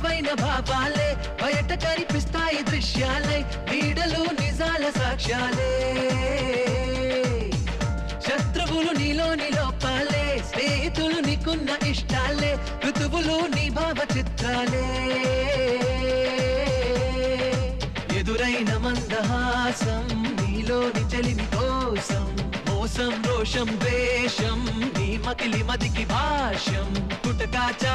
మృదువైన భావాలే బయట కనిపిస్తాయి దృశ్యాలై నీడలు నిజాల సాక్ష్యాలే శత్రువులు నీలోని లోపాలే స్నేహితులు నీకున్న ఇష్టాలే ఋతువులు నీ భావ చిత్రాలే ఎదురైన మందహాసం నీలోని చెలిమి కోసం మోసం రోషం ద్వేషం నీ మకిలి మదికి భాష్యం పుటకాచా